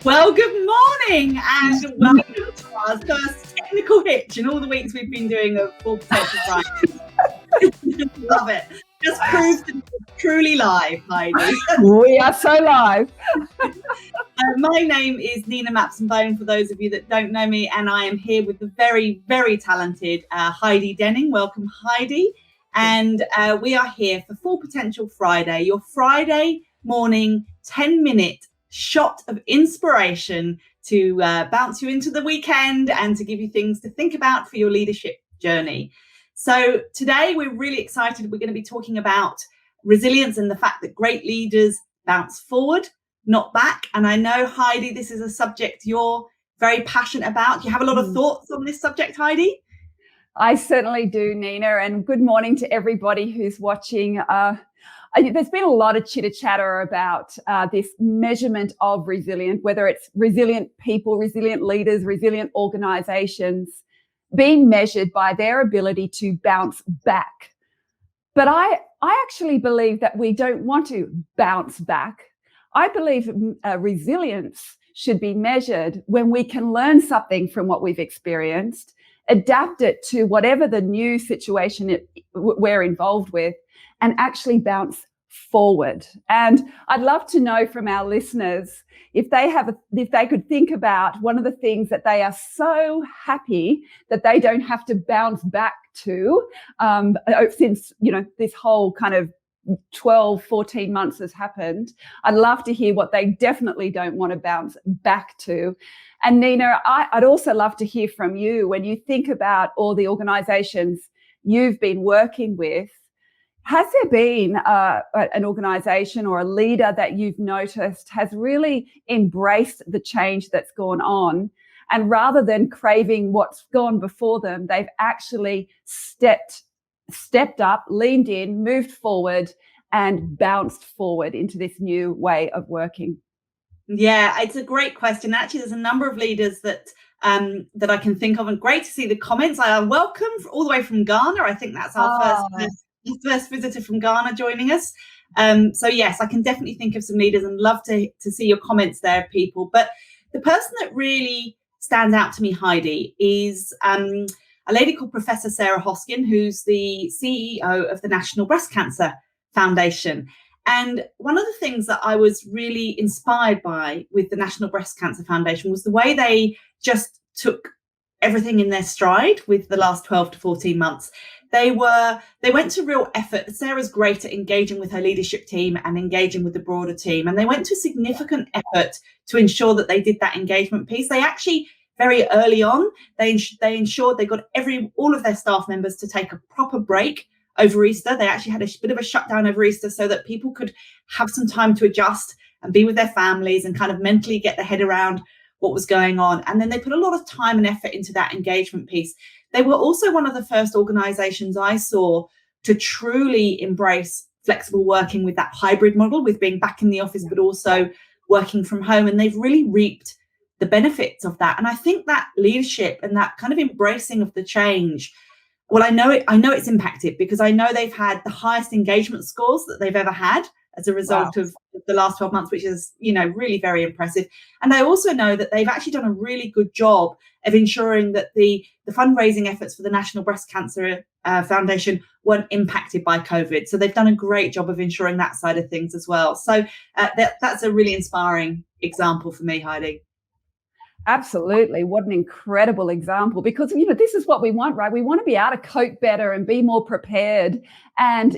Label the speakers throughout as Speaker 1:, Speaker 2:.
Speaker 1: Well, good morning and welcome to our first technical hitch in all the weeks we've been doing of Full Potential Friday. Love it. Just proves to be truly live, Heidi.
Speaker 2: We are so live.
Speaker 1: My name is Nina Mapson for those of you that don't know me, and I am here with the very, very talented Heidi Denning. Welcome, Heidi. And we are here for Full Potential Friday, your Friday morning 10-minute shot of inspiration to bounce you into the weekend and to give you things to think about for your leadership journey. So today we're really excited. We're going to be talking about resilience and the fact that great leaders bounce forward, not back. And I know, Heidi, this is a subject you're very passionate about. Do you have a lot of thoughts on this subject, Heidi?
Speaker 2: I certainly do, Nina, and good morning to everybody who's watching. There's been a lot of chitter-chatter about this measurement of resilience, whether it's resilient people, resilient leaders, resilient organizations, being measured by their ability to bounce back. But I actually believe that we don't want to bounce back. I believe resilience should be measured when we can learn something from what we've experienced, adapt it to whatever the new situation we're involved with, and actually bounce forward. And I'd love to know from our listeners if they could think about one of the things that they are so happy that they don't have to bounce back to since this whole kind of 12, 14 months has happened. I'd love to hear what they definitely don't want to bounce back to. And Nina, I'd also love to hear from you when you think about all the organizations you've been working with. Has there been an organization or a leader that you've noticed has really embraced the change that's gone on, and rather than craving what's gone before them, they've actually stepped up, leaned in, moved forward, and bounced forward into this new way of working?
Speaker 1: Yeah, it's a great question. Actually, there's a number of leaders that I can think of, and great to see the comments. I welcome all the way from Ghana. I think that's our first visitor from Ghana joining us. So yes, I can definitely think of some leaders and love to see your comments there, people. But the person that really stands out to me, Heidi, is a lady called Professor Sarah Hoskin, who's the CEO of the National Breast Cancer Foundation. And one of the things that I was really inspired by with the National Breast Cancer Foundation was the way they just took everything in their stride with the last 12 to 14 months. They went to real effort. Sarah's great at engaging with her leadership team and engaging with the broader team. And they went to significant effort to ensure that they did that engagement piece. They actually, very early on, they ensured they got all of their staff members to take a proper break over Easter. They actually had a bit of a shutdown over Easter so that people could have some time to adjust and be with their families and kind of mentally get their head around what was going on. And then they put a lot of time and effort into that engagement piece. They were also one of the first organizations I saw to truly embrace flexible working with that hybrid model, with being back in the office, but also working from home. And they've really reaped the benefits of that. And I think that leadership and that kind of embracing of the change, well, I know it's impacted, because I know they've had the highest engagement scores that they've ever had as a result of the last 12 months, which is, really very impressive. And I also know that they've actually done a really good job of ensuring that the fundraising efforts for the National Breast Cancer Foundation weren't impacted by COVID. So they've done a great job of ensuring that side of things as well. So that's a really inspiring example for me, Heidi.
Speaker 2: Absolutely. What an incredible example, because, this is what we want, right? We want to be able to cope better and be more prepared and,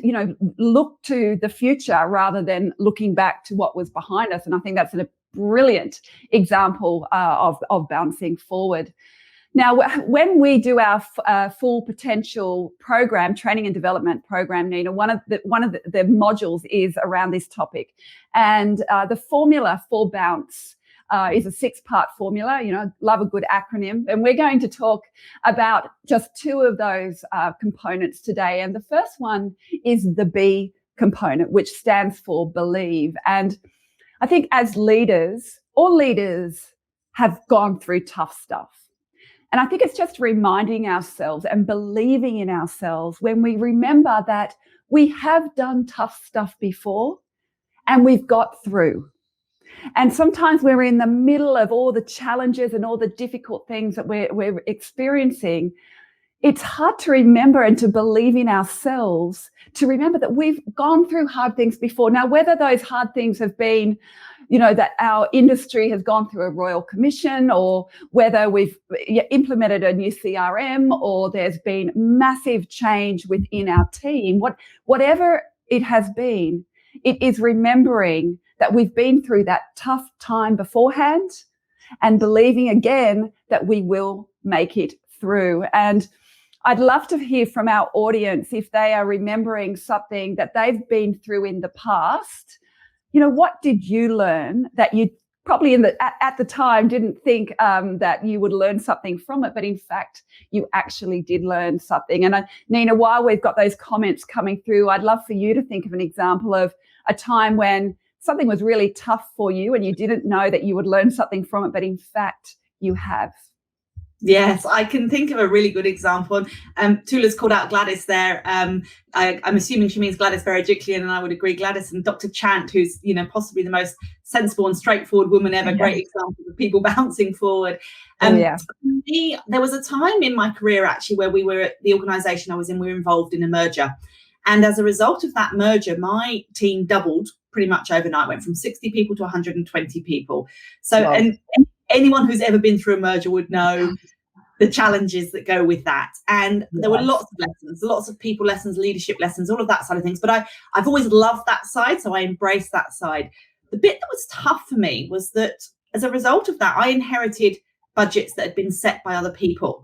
Speaker 2: look to the future rather than looking back to what was behind us. And I think that's a brilliant example of bouncing forward. Now, when we do our Full Potential program, training and development program, Nina, one of the modules is around this topic. And the formula for bounce is a 6-part formula. Love a good acronym. And we're going to talk about just 2 of those components today. And the first one is the B component, which stands for believe. And I think as leaders, all leaders have gone through tough stuff. And I think it's just reminding ourselves and believing in ourselves when we remember that we have done tough stuff before and we've got through. And sometimes we're in the middle of all the challenges and all the difficult things that we're experiencing. It's hard to remember and to believe in ourselves, to remember that we've gone through hard things before. Now, whether those hard things have been, that our industry has gone through a royal commission, or whether we've implemented a new CRM, or there's been massive change within our team, whatever it has been, it is remembering that we've been through that tough time beforehand and believing again that we will make it through. And I'd love to hear from our audience if they are remembering something that they've been through in the past. What did you learn that you probably at the time didn't think that you would learn something from it, but in fact, you actually did learn something. And Nina, while we've got those comments coming through, I'd love for you to think of an example of a time when something was really tough for you and you didn't know that you would learn something from it, but in fact, you have.
Speaker 1: Yes, I can think of a really good example. Tula's called out Gladys there. I'm assuming she means Gladys Berejiklian, and I would agree. Gladys and Dr. Chant, who's possibly the most sensible and straightforward woman ever. Yeah. Great example of people bouncing forward. For me, there was a time in my career actually where we were at the organisation I was in. We were involved in a merger, and as a result of that merger, my team doubled pretty much overnight. Went from 60 people to 120 people. So, wow. And anyone who's ever been through a merger would know the challenges that go with that. And there were lots of lessons, lots of people lessons, leadership lessons, all of that side of things. But I've always loved that side, so I embraced that side. The bit that was tough for me was that as a result of that, I inherited budgets that had been set by other people.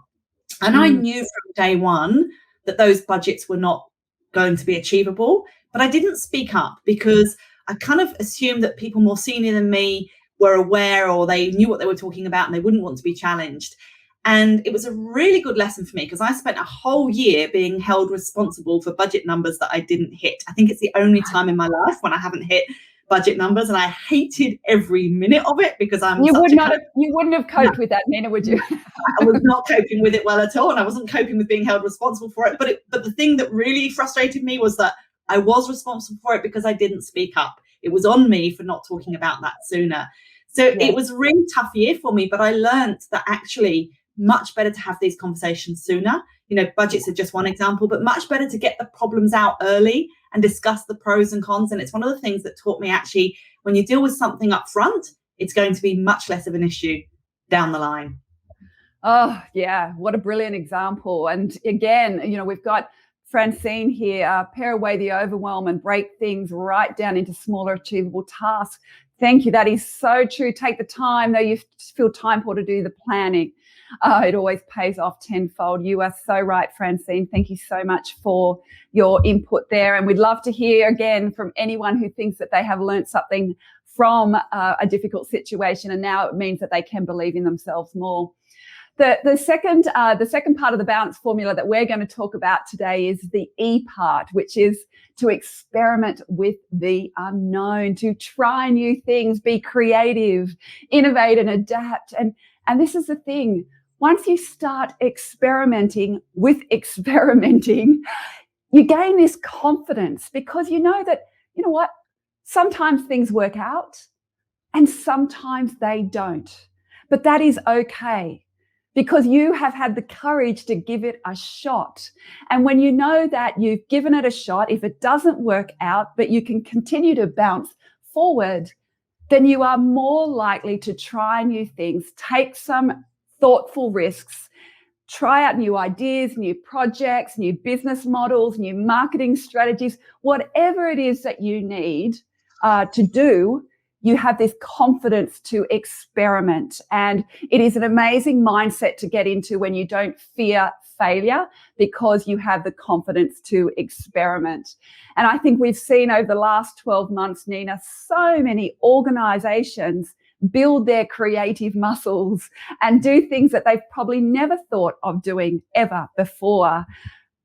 Speaker 1: And I knew from day one that those budgets were not going to be achievable. But I didn't speak up because I kind of assumed that people more senior than me were aware, or they knew what they were talking about and they wouldn't want to be challenged. And it was a really good lesson for me because I spent a whole year being held responsible for budget numbers that I didn't hit. I think it's the only time in my life when I haven't hit budget numbers, and I hated every minute of it because you
Speaker 2: wouldn't have coped with that, Nina, would you?
Speaker 1: I was not coping with it well at all, and I wasn't coping with being held responsible for it. But the thing that really frustrated me was that I was responsible for it because I didn't speak up. It was on me for not talking about that sooner. So It was a really tough year for me, but I learned that actually much better to have these conversations sooner. Budgets are just one example, but much better to get the problems out early and discuss the pros and cons. And it's one of the things that taught me actually, when you deal with something up front, it's going to be much less of an issue down the line.
Speaker 2: Oh, yeah. What a brilliant example. And again, we've got Francine here, pare away the overwhelm and break things right down into smaller achievable tasks. Thank you. That is so true. Take the time, though you feel time poor, to do the planning. It always pays off tenfold. You are so right, Francine. Thank you so much for your input there. And we'd love to hear again from anyone who thinks that they have learned something from a difficult situation, and now it means that they can believe in themselves more. The second part of the balance formula that we're going to talk about today is the E part, which is to experiment with the unknown, to try new things, be creative, innovate and adapt. And this is the thing. Once you start experimenting with experimenting, you gain this confidence because you know that, sometimes things work out and sometimes they don't. But that is okay, because you have had the courage to give it a shot. And when you know that you've given it a shot, if it doesn't work out, but you can continue to bounce forward, then you are more likely to try new things, take some thoughtful risks, try out new ideas, new projects, new business models, new marketing strategies, whatever it is that you need to do. You have this confidence to experiment. And it is an amazing mindset to get into when you don't fear failure, because you have the confidence to experiment. And I think we've seen over the last 12 months, Nina, so many organizations build their creative muscles and do things that they've probably never thought of doing ever before.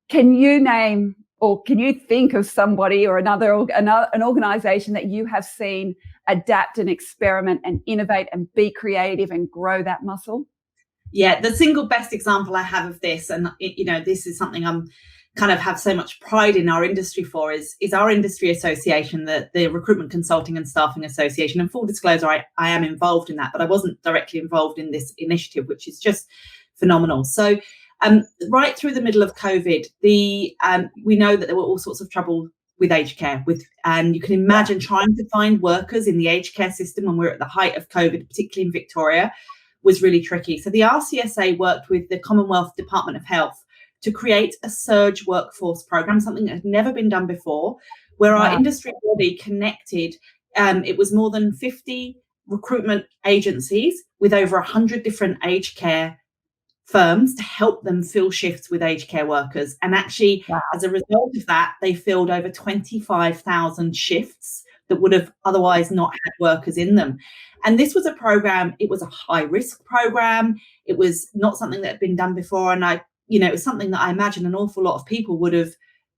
Speaker 2: Can you name, or can you think of somebody or an organization that you have seen adapt and experiment and innovate and be creative and grow that muscle?
Speaker 1: Yeah, the single best example I have of this, and this is something I'm kind of have so much pride in our industry for is our industry association, the Recruitment Consulting and Staffing Association. And full disclosure, I am involved in that, but I wasn't directly involved in this initiative, which is just phenomenal. So right through the middle of COVID, we know that there were all sorts of trouble with aged care, and you can imagine trying to find workers in the aged care system when we're at the height of COVID, particularly in Victoria, was really tricky. So the RCSA worked with the Commonwealth Department of Health to create a surge workforce program, something that had never been done before, where our industry body connected. It was more than 50 recruitment agencies with over 100 different aged care firms to help them fill shifts with aged care workers. And actually, as a result of that, they filled over 25,000 shifts that would have otherwise not had workers in them. And this was a program, it was a high risk program. It was not something that had been done before. And it was something that I imagine an awful lot of people would have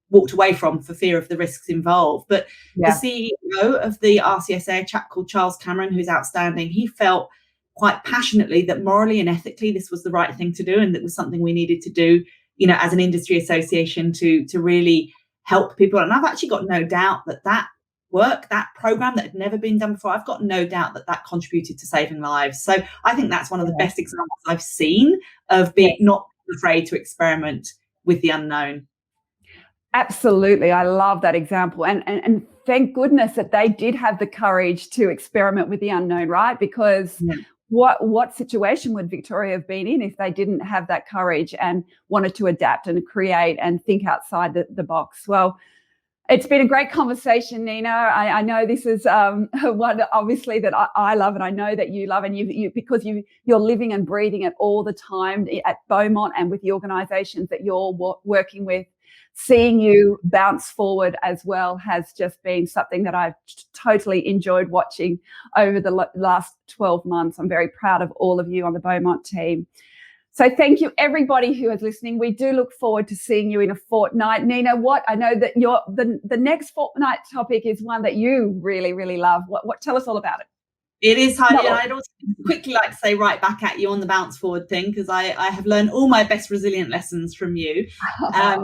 Speaker 1: walked away from for fear of the risks involved. But the CEO of the RCSA, a chap called Charles Cameron, who's outstanding, he felt quite passionately that morally and ethically this was the right thing to do, and that was something we needed to do, as an industry association to really help people. And I've actually got no doubt that work, that program that had never been done before, I've got no doubt that contributed to saving lives. So I think that's one of the best examples I've seen of being not afraid to experiment with the unknown.
Speaker 2: Absolutely. I love that example. And thank goodness that they did have the courage to experiment with the unknown, right? Because what situation would Victoria have been in if they didn't have that courage and wanted to adapt and create and think outside the box? Well, it's been a great conversation, Nina. I know this is one obviously that I love, and I know that you love, and you because you're living and breathing it all the time at Beaumont and with the organisations that you're working with. Seeing you bounce forward as well has just been something that I've totally enjoyed watching over the last 12 months. I'm very proud of all of you on the Beaumont team. So thank you, everybody who is listening. We do look forward to seeing you in a fortnight. Nina, I know that the next fortnight topic is one that you really, really love. What tell us all about it.
Speaker 1: It is, Heidi, and I'd also quickly like to say right back at you on the bounce forward thing, because I have learned all my best resilient lessons from you. But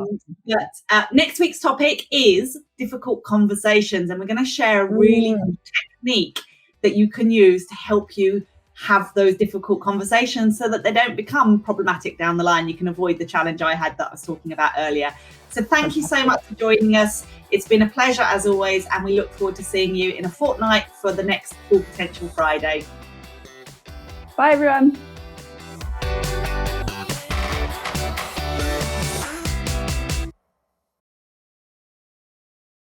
Speaker 1: next week's topic is difficult conversations, and we're going to share a really good technique that you can use to help you have those difficult conversations so that they don't become problematic down the line. You can avoid the challenge I had that I was talking about earlier. So thank you so much for joining us. It's been a pleasure as always, and we look forward to seeing you in a fortnight for the next Full Potential Friday.
Speaker 2: Bye, everyone.